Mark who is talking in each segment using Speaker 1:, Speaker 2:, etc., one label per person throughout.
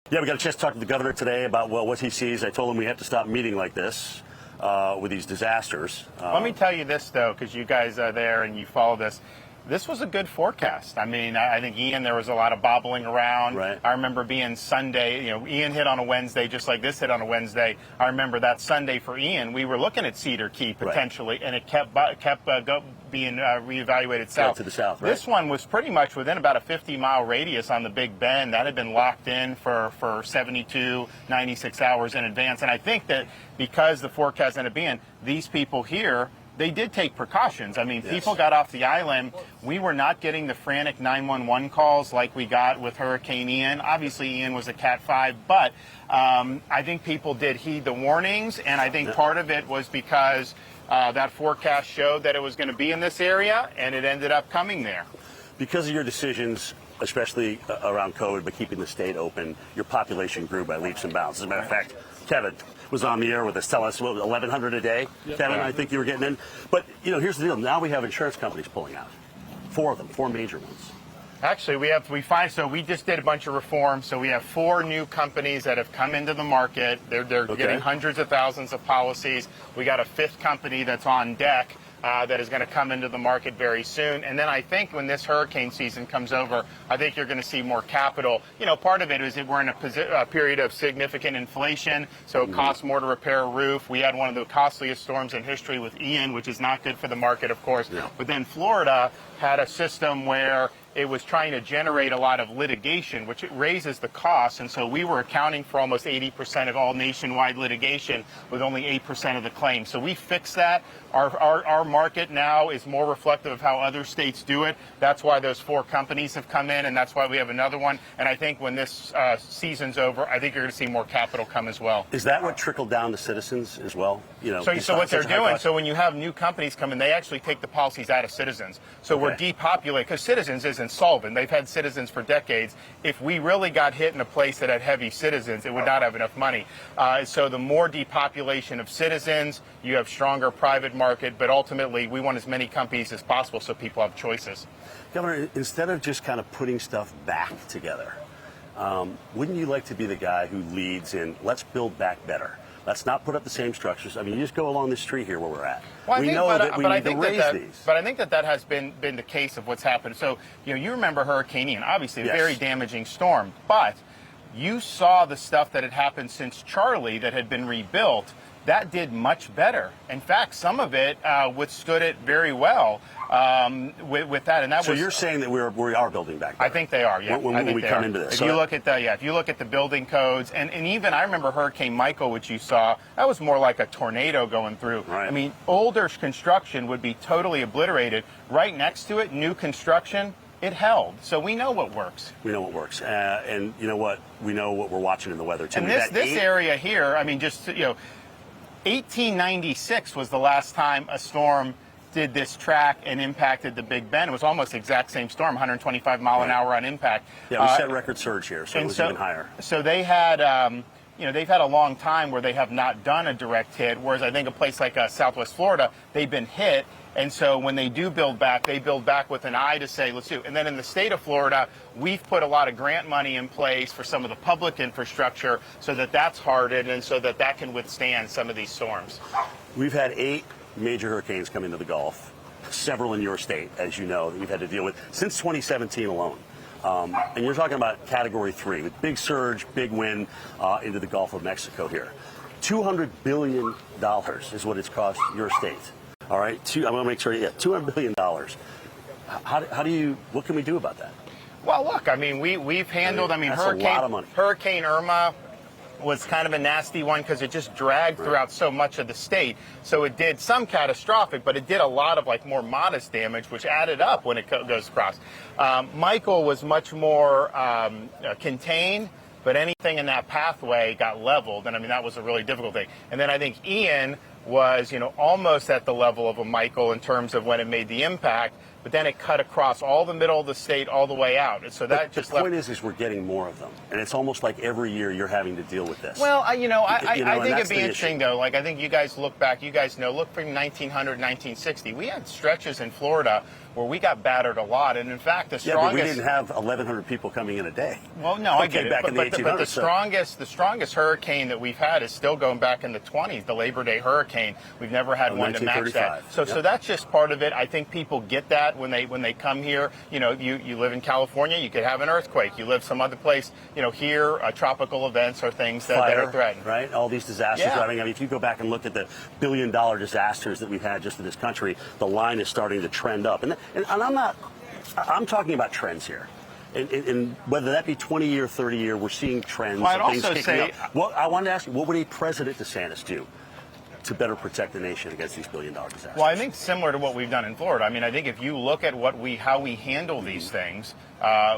Speaker 1: Yeah, we got a chance to talk to the governor today about, well, what he sees. I told him we have to stop meeting like this with these disasters.
Speaker 2: Let me tell you this, though, because you guys are there and you follow this. This was a good forecast. I mean, I think Ian, there was a lot of bobbling around.
Speaker 1: Right.
Speaker 2: I remember being Sunday, Ian hit on a Wednesday just like this hit on a Wednesday. I remember that Sunday for Ian, we were looking at Cedar Key potentially, right, and it kept being reevaluated south.
Speaker 1: To the south, right?
Speaker 2: This one was pretty much within about a 50-mile radius on the Big Bend. That had been locked in for 72, 96 hours in advance. And I think that because the forecast ended up being, these people here, they did take precautions. I mean, yes, people got off the island. We were not getting the frantic 911 calls like we got with Hurricane Ian. Obviously, Ian was a Cat 5, but I think people did heed the warnings, and I think part of it was because that forecast showed that it was going to be in this area, and it ended up coming there.
Speaker 1: Because of your decisions, especially around COVID, but keeping the state open, your population grew by leaps and bounds. As a matter of fact, Kevin was on the air with us telling us, what, 1,100 a day? Yep. Kevin, I think you were getting in. But, here's the deal. Now we have insurance companies pulling out. 4 of them, 4 major ones.
Speaker 2: Actually, we just did a bunch of reforms. So we have 4 new companies that have come into the market. They're getting hundreds of thousands of policies. We got a 5th company that's on deck that is going to come into the market very soon. And then I think when this hurricane season comes over, I think you're going to see more capital. Part of it is that we're in a period of significant inflation, so it costs more to repair a roof. We had one of the costliest storms in history with Ian, which is not good for the market, of course. Yeah. But then Florida had a system where it was trying to generate a lot of litigation, which it raises the cost. And so we were accounting for almost 80% of all nationwide litigation with only 8% of the claims. So we fixed that. Our market now is more reflective of how other states do it. That's why those 4 companies have come in, and that's why we have another one. And I think when this season's over, I think you're going to see more capital come as well.
Speaker 1: Is that what trickled down to citizens as well?
Speaker 2: So what they're doing, so when you have new companies come in, they actually take the policies out of Citizens. So we're depopulating, because Citizens isn't solvent. They've had Citizens for decades. If we really got hit in a place that had heavy Citizens, it would not have enough money. So the more depopulation of Citizens, you have stronger private market, but ultimately we want as many companies as possible so people have choices.
Speaker 1: Governor, instead of just kind of putting stuff back together, wouldn't you like to be the guy who leads in, let's build back better? Let's not put up the same structures. I mean, you just go along this street here where we're at.
Speaker 2: Well,
Speaker 1: we know that we need to raise these.
Speaker 2: But I think that has been the case of what's happened. So, you remember Hurricane Ian, obviously a very damaging storm, but you saw the stuff that had happened since Charlie that had been rebuilt. That did much better. In fact, some of it withstood it very well with that. And that
Speaker 1: so you're saying that we are building back better?
Speaker 2: I think they are. Yeah.
Speaker 1: When we come into this,
Speaker 2: if you look at the building codes, and even I remember Hurricane Michael, which you saw, that was more like a tornado going through.
Speaker 1: Right.
Speaker 2: I mean, older construction would be totally obliterated. Right next to it, new construction. It held. So we know what works.
Speaker 1: We know what works. And you know what? We know what we're watching in the weather, too.
Speaker 2: And this area here, I mean, just, 1896 was the last time a storm did this track and impacted the Big Bend. It was almost the exact same storm, 125 mile an hour on impact.
Speaker 1: Yeah, we set record surge here, so it was even higher.
Speaker 2: So they had, they've had a long time where they have not done a direct hit, whereas I think a place like Southwest Florida, they've been hit. And so when they do build back, they build back with an eye to say, let's do. And then in the state of Florida, we've put a lot of grant money in place for some of the public infrastructure so that that's hardened and so that that can withstand some of these storms.
Speaker 1: We've had 8 major hurricanes come into the Gulf, several in your state, as you know, that we've had to deal with since 2017 alone. And you're talking about Category 3, with big surge, big wind into the Gulf of Mexico here. $200 billion is what it's cost your state. All right, I want to make sure, $200 billion. What can we do about that?
Speaker 2: Well, look, I mean, we've handled,
Speaker 1: that's a lot of money.
Speaker 2: Hurricane Irma was kind of a nasty one because it just dragged throughout so much of the state. So it did some catastrophic, but it did a lot of more modest damage, which added up when it goes across. Michael was much more contained, but anything in that pathway got leveled, and I mean, that was a really difficult thing. And then I think Ian was, almost at the level of a Michael in terms of when it made the impact, but then it cut across all the middle of the state all the way out. And so that just
Speaker 1: the point is we're getting more of them, and it's almost like every year you're having to deal with this.
Speaker 2: Well, I think it'd be interesting,
Speaker 1: issue.
Speaker 2: though. Like, I think you guys look back, look from 1900, 1960. We had stretches in Florida where we got battered a lot, and in fact, the strongest.
Speaker 1: Yeah, but we didn't have 1,100 people coming in a day.
Speaker 2: Well, no, I get it.
Speaker 1: Back in the 1800s,
Speaker 2: but the strongest hurricane that we've had is still going back in the 20s, the Labor Day hurricane. We've never had one to match that. So that's just part of it. I think people get that when they come here. You know, you live in California, you could have an earthquake. You live some other place. You know, here tropical events are things that are threatened.
Speaker 1: Right, all these disasters.
Speaker 2: Yeah.
Speaker 1: I mean, if you go back and look at the billion-dollar disasters that we've had just in this country, the line is starting to trend up. And I'm talking about trends here. And whether that be 20-year, 30-year, we're seeing trends.
Speaker 2: Well, I'd
Speaker 1: things
Speaker 2: also say,
Speaker 1: up. Well, I wanted to ask you, what would a President DeSantis do to better protect the nation against these billion-dollar disasters?
Speaker 2: Well, I think similar to what we've done in Florida. I mean, I think if you look at how we handle these things,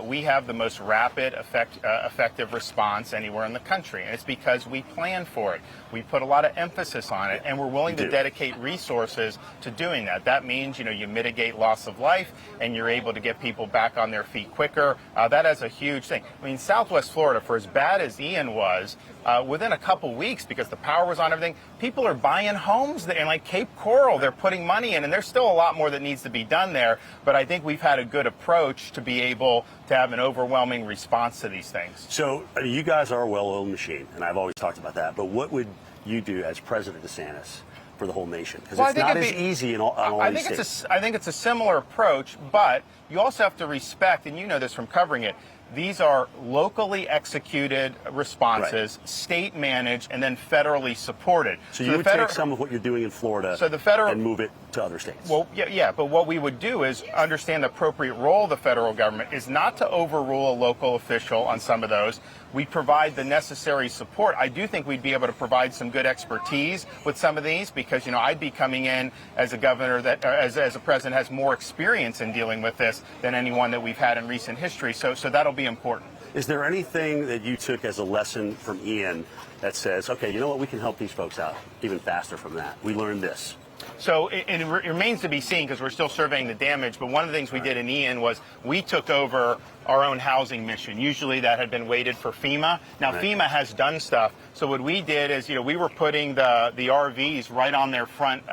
Speaker 2: we have the most rapid, effective response anywhere in the country, and it's because we plan for it. We put a lot of emphasis on it, and we're willing to dedicate resources to doing that. That means, you mitigate loss of life, and you're able to get people back on their feet quicker. That is a huge thing. I mean, Southwest Florida, for as bad as Ian was, within a couple weeks, because the power was on everything, people are buying homes there. And like Cape Coral, they're putting money in, and there's still a lot more that needs to be done there. But I think we've had a good approach to be able to have an overwhelming response to these things.
Speaker 1: So, I mean, you guys are a well-oiled machine, and I've always talked about that. But what would you do as President DeSantis for the whole nation? Because it's not as easy on all these states.
Speaker 2: I think it's a similar approach, but you also have to respect, and you know this from covering it, these are locally executed responses, state managed, and then federally supported.
Speaker 1: So you would take some of what you're doing in Florida and move it to other states?
Speaker 2: Well, yeah, but what we would do is understand the appropriate role of the federal government is not to overrule a local official on some of those. We provide the necessary support. I do think we'd be able to provide some good expertise with some of these because, I'd be coming in as a governor that, as a president, has more experience in dealing with this than anyone that we've had in recent history. So that'll be important.
Speaker 1: Is there anything that you took as a lesson from Ian that says, okay, you know what, we can help these folks out even faster from that? We learned this.
Speaker 2: So it remains to be seen because we're still surveying the damage. But one of the things we did in Ian was we took over our own housing mission. Usually that had been waited for FEMA. Now FEMA has done stuff. So what we did is, we were putting the RVs right on their front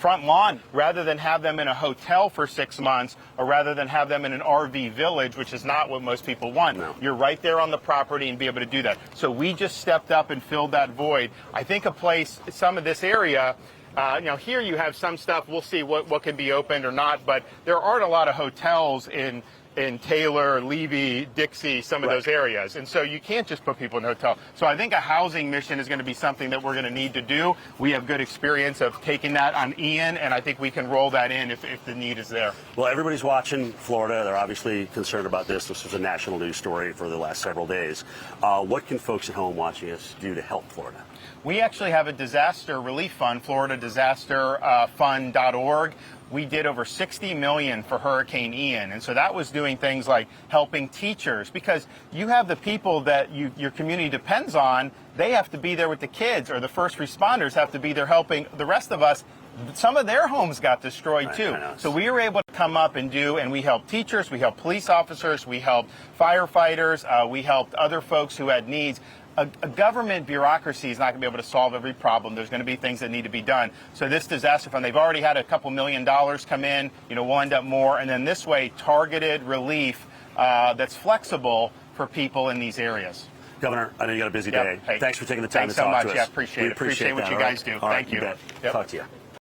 Speaker 2: lawn rather than have them in a hotel for 6 months or rather than have them in an RV village, which is not what most people want.
Speaker 1: No.
Speaker 2: You're right there on the property and be able to do that. So we just stepped up and filled that void. I think some of this area, here you have some stuff. We'll see what can be opened or not, but there aren't a lot of hotels in Taylor, Levy, Dixie, some of those areas. And so you can't just put people in a hotel. So I think a housing mission is going to be something that we're going to need to do. We have good experience of taking that on Ian, and I think we can roll that in if the need is there.
Speaker 1: Well, everybody's watching Florida. They're obviously concerned about this. This was a national news story for the last several days. What can folks at home watching us do to help Florida?
Speaker 2: We actually have a disaster relief fund, FloridaDisasterFund.org. We did over $60 million for Hurricane Ian, and so that was doing things like helping teachers, because you have the people that your community depends on. They have to be there with the kids, or the first responders have to be there helping the rest of us. Some of their homes got destroyed too. So we were able to come up and we helped teachers, we helped police officers, we helped firefighters, we helped other folks who had needs. A government bureaucracy is not going to be able to solve every problem. There's going to be things that need to be done. So this disaster fund, they've already had a couple $1 million come in. We'll end up more. And then this way, targeted relief that's flexible for people in these areas.
Speaker 1: Governor, I know you got a busy day.
Speaker 2: Hey,
Speaker 1: thanks for taking the time to
Speaker 2: talk
Speaker 1: to us.
Speaker 2: Yeah, appreciate it. Appreciate what you guys do.
Speaker 1: All right,
Speaker 2: Thank you.
Speaker 1: Talk to you.